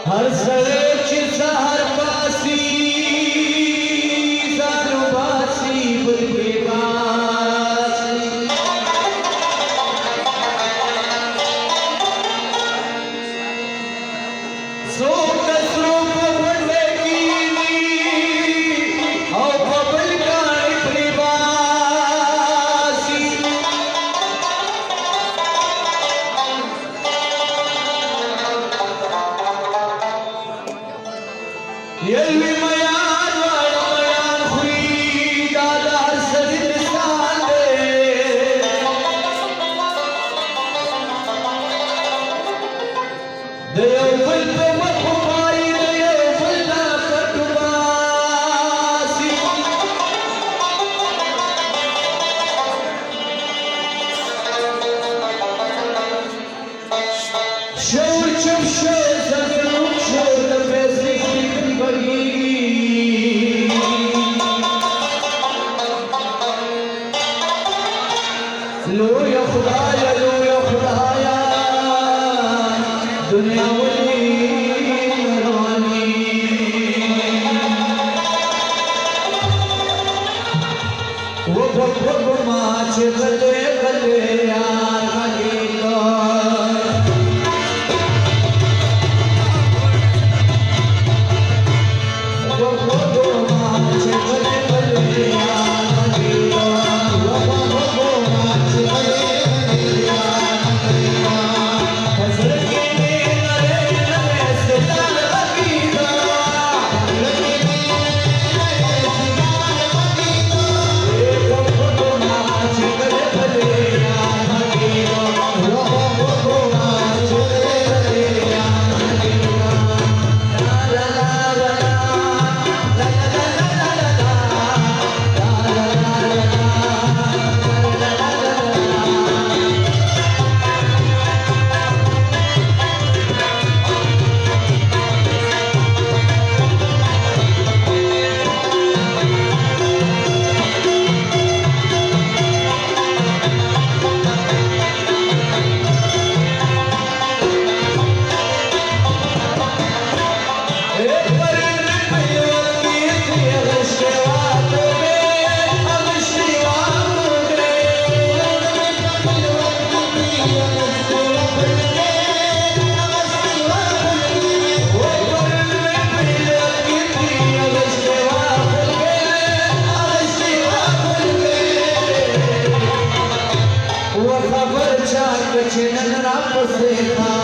हर सरेच सहर पासी सानु बासी बुलके बासी सो कसरूप बंदे कीनी औ बबल गाय प्रिवासी यल्वी मयान वाला मयान हुई दादा सदित साले दया फल पे मखमारी दया फल ना कटवासी शौर चुप शौर सगरुप शौर पैसे की बगी लो या खुदाया दुनिया वाली रानी वो भग माच गले गले यार लगे तो वो माच गले गले यार लगे तो वो माच गले गले यार लगे तो फसल के नरे नरे सितार लगी तो लगे सितार लगी तो वो माच गले गले यार लगे तो वो माच गले गले यार लगे तो ला ला ला वो खबर चाक चिन्ह राप से था